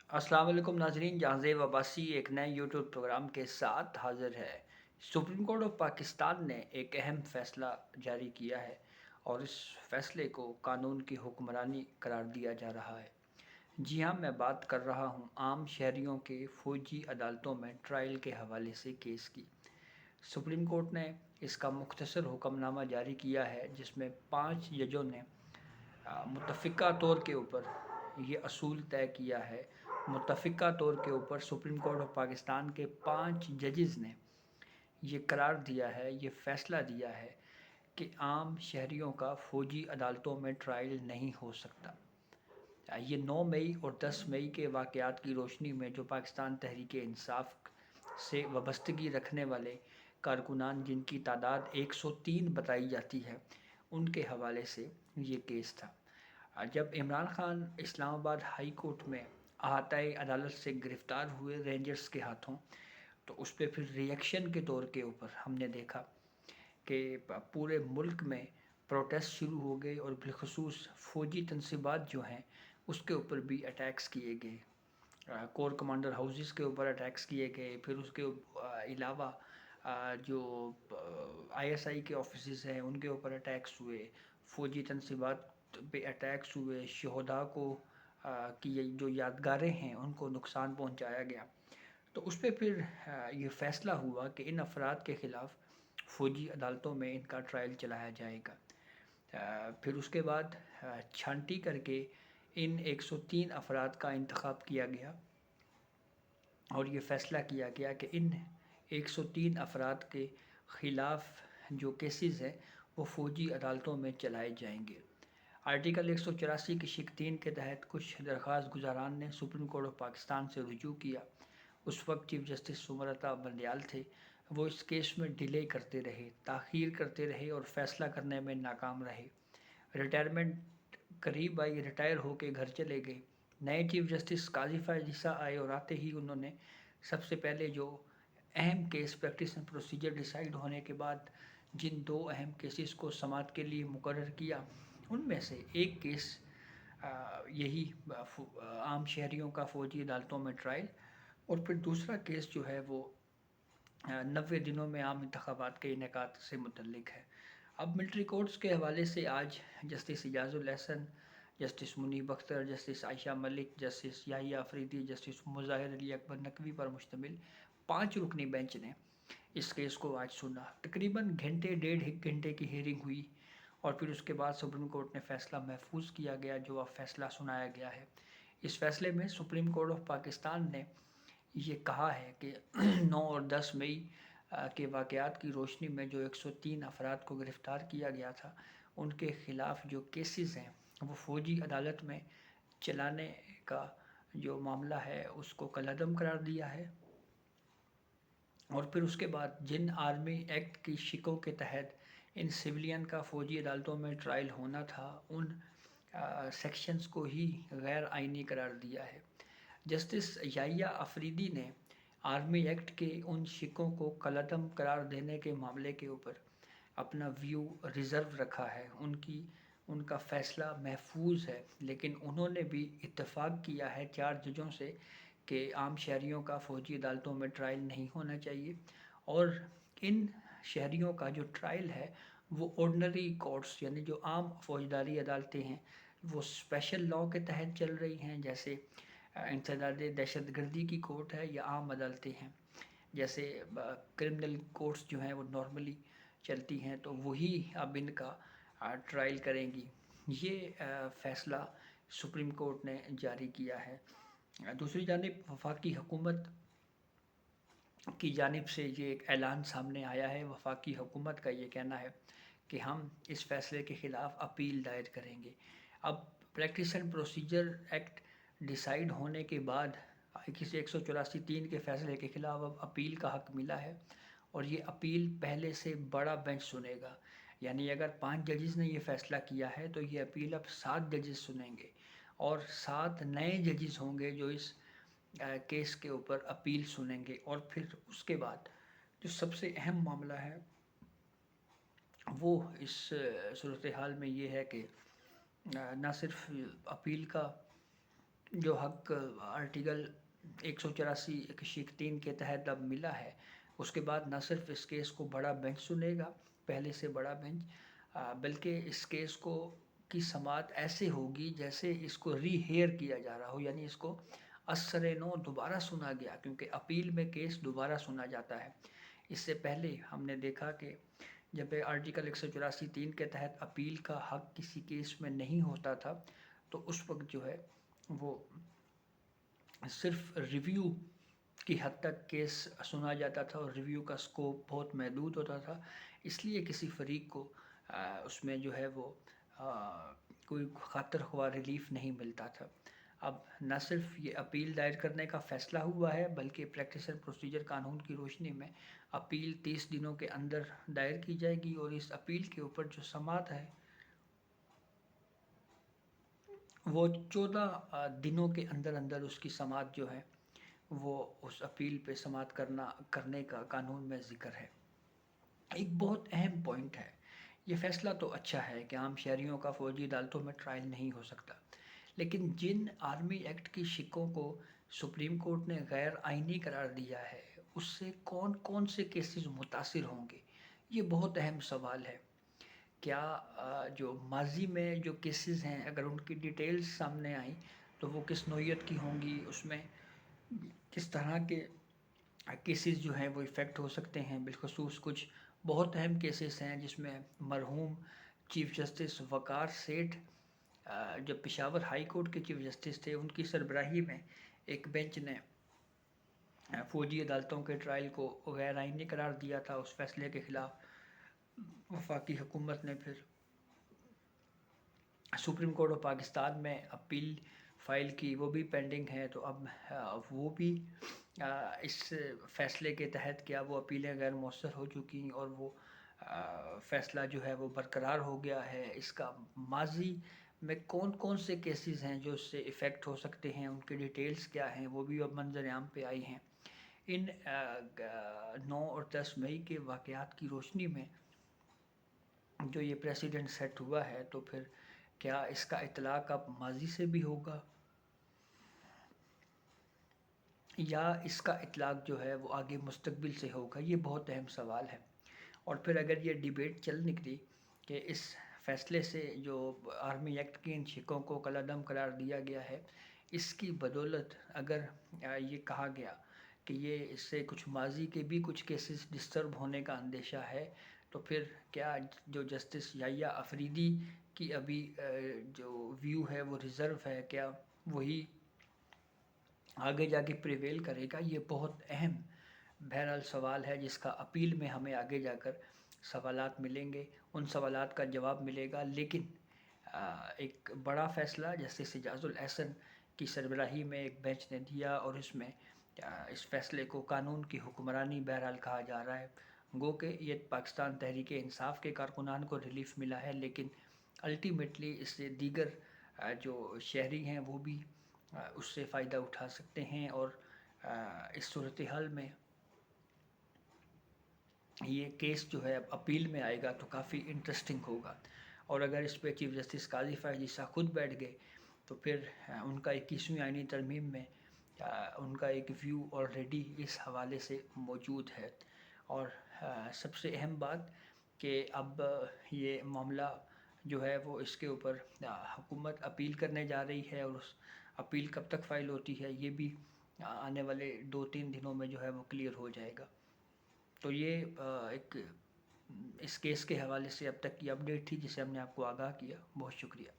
السلام علیکم ناظرین، جہاں عباسی ایک نئے یوٹیوب پروگرام کے ساتھ حاضر ہے۔ سپریم کورٹ آف پاکستان نے ایک اہم فیصلہ جاری کیا ہے اور اس فیصلے کو قانون کی حکمرانی قرار دیا جا رہا ہے۔ جی ہاں، میں بات کر رہا ہوں عام شہریوں کے فوجی عدالتوں میں ٹرائل کے حوالے سے کیس کی۔ سپریم کورٹ نے اس کا مختصر حکم نامہ جاری کیا ہے، جس میں 5 ججوں نے متفقہ طور کے اوپر یہ اصول طے کیا ہے۔ متفقہ طور کے اوپر سپریم کورٹ آف پاکستان کے 5 ججز نے یہ قرار دیا ہے، یہ فیصلہ دیا ہے کہ عام شہریوں کا فوجی عدالتوں میں ٹرائل نہیں ہو سکتا۔ یہ 9 مئی اور 10 مئی کے واقعات کی روشنی میں جو پاکستان تحریک انصاف سے وابستگی رکھنے والے کارکنان، جن کی تعداد 103 بتائی جاتی ہے، ان کے حوالے سے یہ کیس تھا۔ جب عمران خان اسلام آباد ہائی کورٹ میں احاطۂ عدالت سے گرفتار ہوئے رینجرز کے ہاتھوں، تو اس پہ پھر ریئیکشن کے طور کے اوپر ہم نے دیکھا کہ پورے ملک میں پروٹیسٹ شروع ہو گئے اور بالخصوص فوجی تنصیبات جو ہیں اس کے اوپر بھی اٹیکس کیے گئے۔ کور کمانڈر ہاؤسز کے اوپر اٹیکس کیے گئے، پھر اس کے علاوہ جو آئی ایس آئی کے آفیسز ہیں ان کے اوپر اٹیکس ہوئے، فوجی تنصیبات پہ اٹیکس ہوئے، شہداء کو کی جو یادگاریں ہیں ان کو نقصان پہنچایا گیا۔ تو اس پہ پھر یہ فیصلہ ہوا کہ ان افراد کے خلاف فوجی عدالتوں میں ان کا ٹرائل چلایا جائے گا۔ پھر اس کے بعد چھانٹی کر کے ان 103 افراد کا انتخاب کیا گیا اور یہ فیصلہ کیا گیا کہ ان 103 افراد کے خلاف جو کیسز ہیں وہ فوجی عدالتوں میں چلائے جائیں گے۔ آرٹیکل 184 کی شق 3 کے تحت کچھ درخواست گزاران نے سپریم کورٹ آف پاکستان سے رجوع کیا۔ اس وقت چیف جسٹس سمرتا بندیال تھے۔ وہ اس کیس میں ڈیلے کرتے رہے، تاخیر کرتے رہے اور فیصلہ کرنے میں ناکام رہے۔ ریٹائرمنٹ قریب آئی، ریٹائر ہو کے گھر چلے گئے۔ نئے چیف جسٹس قاضی فائز عیسیٰ آئے اور آتے ہی انہوں نے سب سے پہلے جو اہم case practice and procedure decide ہونے کے بعد جن 2 اہم کیسز کو سماعت کے لیے مقرر کیا، ان میں سے ایک کیس یہی عام شہریوں کا فوجی عدالتوں میں ٹرائل، اور پھر دوسرا کیس جو ہے وہ 90 دنوں میں عام انتخابات کے انعقاد سے متعلق ہے۔ اب ملٹری کورٹس کے حوالے سے آج جسٹس اعجاز الاحسن، جسٹس منیب اختر، جسٹس عائشہ ملک، جسٹس یحییٰ آفریدی، جسٹس مظاہر علی اکبر نقوی پر مشتمل 5 رکنی بینچ نے اس کیس کو آج سنا۔ تقریباً ڈیڑھ گھنٹے کی ہیئرنگ ہوئی اور پھر اس کے بعد سپریم کورٹ نے فیصلہ محفوظ کیا گیا، جو اب فیصلہ سنایا گیا ہے۔ اس فیصلے میں سپریم کورٹ آف پاکستان نے یہ کہا ہے کہ 9 اور 10 مئی کے واقعات کی روشنی میں جو 103 افراد کو گرفتار کیا گیا تھا، ان کے خلاف جو کیسز ہیں وہ فوجی عدالت میں چلانے کا جو معاملہ ہے اس کو کالعدم قرار دیا ہے۔ اور پھر اس کے بعد جن آرمی ایکٹ کی شقوں کے تحت ان سویلین کا فوجی عدالتوں میں ٹرائل ہونا تھا، ان سیکشنز کو ہی غیر آئینی قرار دیا ہے۔ جسٹس یحییٰ آفریدی نے آرمی ایکٹ کے ان شقوں کو کالعدم قرار دینے کے معاملے کے اوپر اپنا ویو ریزرو رکھا ہے۔ ان کا فیصلہ محفوظ ہے، لیکن انہوں نے بھی اتفاق کیا ہے 4 ججوں سے کہ عام شہریوں کا فوجی عدالتوں میں ٹرائل نہیں ہونا چاہیے، اور ان شہریوں کا جو ٹرائل ہے وہ آرڈنری کورٹس یعنی جو عام فوجداری عدالتیں ہیں وہ اسپیشل لاء کے تحت چل رہی ہیں، جیسے انسداد دہشت گردی کی کورٹ ہے، یا عام عدالتیں ہیں جیسے کرمنل کورٹس جو ہیں وہ نارملی چلتی ہیں، تو وہی اب ان کا ٹرائل کریں گی۔ یہ فیصلہ سپریم کورٹ نے جاری کیا ہے۔ دوسری جانب وفاقی حکومت کی جانب سے یہ ایک اعلان سامنے آیا ہے۔ وفاقی حکومت کا یہ کہنا ہے کہ ہم اس فیصلے کے خلاف اپیل دائر کریں گے۔ اب practice and procedure act decide ہونے کے بعد کسی 184(3) کے فیصلے کے خلاف اب اپیل کا حق ملا ہے، اور یہ اپیل پہلے سے بڑا بینچ سنے گا۔ یعنی اگر 5 ججز نے یہ فیصلہ کیا ہے تو یہ اپیل اب 7 ججز سنیں گے، اور 7 نئے ججز ہوں گے جو اس کیس کے اوپر اپیل سنیں گے۔ اور پھر اس کے بعد جو سب سے اہم معاملہ ہے وہ اس صورتحال میں یہ ہے کہ نہ صرف اپیل کا جو حق آرٹیکل 184(1)(3) کے تحت اب ملا ہے، اس کے بعد نہ صرف اس کیس کو بڑا بینچ سنے گا، پہلے سے بڑا بینچ، بلکہ اس کیس کو کی سماعت ایسے ہوگی جیسے اس کو ری ہیئر کیا جا رہا ہو، یعنی اس کو اثر نو دوبارہ سنا گیا، کیونکہ اپیل میں کیس دوبارہ سنا جاتا ہے۔ اس سے پہلے ہم نے دیکھا کہ جب آرٹیکل 184(3) کے تحت اپیل کا حق کسی کیس میں نہیں ہوتا تھا، تو اس وقت جو ہے وہ صرف ریویو کی حد تک کیس سنا جاتا تھا، اور ریویو کا سکوپ بہت محدود ہوتا تھا، اس لیے کسی فریق کو اس میں جو ہے وہ کوئی خاطر خواہ ریلیف نہیں ملتا تھا۔ اب نہ صرف یہ اپیل دائر کرنے کا فیصلہ ہوا ہے، بلکہ پریکٹس اینڈ پروسیجر قانون کی روشنی میں اپیل 30 دنوں کے اندر دائر کی جائے گی، اور اس اپیل کے اوپر جو سماعت ہے وہ 14 دنوں کے اندر اندر اس کی سماعت جو ہے وہ اس اپیل پہ سماعت کرنے کا قانون میں ذکر ہے۔ ایک بہت اہم پوائنٹ ہے، یہ فیصلہ تو اچھا ہے کہ عام شہریوں کا فوجی عدالتوں میں ٹرائل نہیں ہو سکتا، لیکن جن آرمی ایکٹ کی شقوں کو سپریم کورٹ نے غیر آئینی قرار دیا ہے، اس سے کون کون سے کیسز متاثر ہوں گے، یہ بہت اہم سوال ہے۔ کیا جو ماضی میں جو کیسز ہیں اگر ان کی ڈیٹیلز سامنے آئیں تو وہ کس نوعیت کی ہوں گی، اس میں کس طرح کے کیسز جو ہیں وہ افیکٹ ہو سکتے ہیں؟ بالخصوص کچھ بہت اہم کیسز ہیں جس میں مرحوم چیف جسٹس وقار سیٹھ جب پشاور ہائی کورٹ کے چیف جسٹس تھے، ان کی سربراہی میں ایک بینچ نے فوجی عدالتوں کے ٹرائل کو غیر آئینی قرار دیا تھا۔ اس فیصلے کے خلاف وفاقی حکومت نے پھر سپریم کورٹ آف پاکستان میں اپیل فائل کی، وہ بھی پینڈنگ ہے، تو اب وہ بھی اس فیصلے کے تحت کیا وہ اپیلیں غیر مؤثر ہو چکی اور وہ فیصلہ جو ہے وہ برقرار ہو گیا ہے۔ اس کا ماضی میں کون کون سے کیسز ہیں جو اس سے افیکٹ ہو سکتے ہیں، ان کے ڈیٹیلز کیا ہیں، وہ بھی اب منظر عام پہ آئی ہیں۔ ان 9 اور 10 مئی کے واقعات کی روشنی میں جو یہ پریسیڈنٹ سیٹ ہوا ہے، تو پھر کیا اس کا اطلاق اب ماضی سے بھی ہوگا، یا اس کا اطلاق جو ہے وہ آگے مستقبل سے ہوگا؟ یہ بہت اہم سوال ہے۔ اور پھر اگر یہ ڈیبیٹ چل نکلی کہ اس فیصلے سے جو آرمی ایکٹ کی ان شقوں کو کالعدم قرار دیا گیا ہے، اس کی بدولت اگر یہ کہا گیا کہ یہ اس سے کچھ ماضی کے بھی کچھ کیسز ڈسٹرب ہونے کا اندیشہ ہے، تو پھر کیا جو جسٹس یحییٰ افریدی کی ابھی جو ویو ہے وہ ریزرو ہے، کیا وہی آگے جا کے پریویل کرے گا؟ یہ بہت اہم بہرحال سوال ہے، جس کا اپیل میں ہمیں آگے جا کر سوالات ملیں گے، ان سوالات کا جواب ملے گا۔ لیکن ایک بڑا فیصلہ جسٹس اعجاز الاحسن کی سربراہی میں ایک بینچ نے دیا، اور اس میں اس فیصلے کو قانون کی حکمرانی بہرحال کہا جا رہا ہے۔ گو کہ یہ پاکستان تحریک انصاف کے کارکنان کو ریلیف ملا ہے، لیکن الٹیمیٹلی اس سے دیگر جو شہری ہیں وہ بھی اس سے فائدہ اٹھا سکتے ہیں، اور اس صورتحال میں یہ کیس جو ہے اب اپیل میں آئے گا تو کافی انٹرسٹنگ ہوگا۔ اور اگر اس پہ چیف جسٹس قاضی فائز عیسیٰ خود بیٹھ گئے تو پھر ان کا 21ویں آئینی ترمیم میں ان کا ایک ویو آلریڈی اس حوالے سے موجود ہے۔ اور سب سے اہم بات کہ اب یہ معاملہ جو ہے وہ اس کے اوپر حکومت اپیل کرنے جا رہی ہے، اور اس اپیل کب تک فائل ہوتی ہے یہ بھی آنے والے 2-3 دنوں میں جو ہے وہ کلیئر ہو جائے گا۔ تو یہ ایک اس کیس کے حوالے سے اب تک کی اپڈیٹ تھی جسے ہم نے آپ کو آگاہ کیا۔ بہت شکریہ۔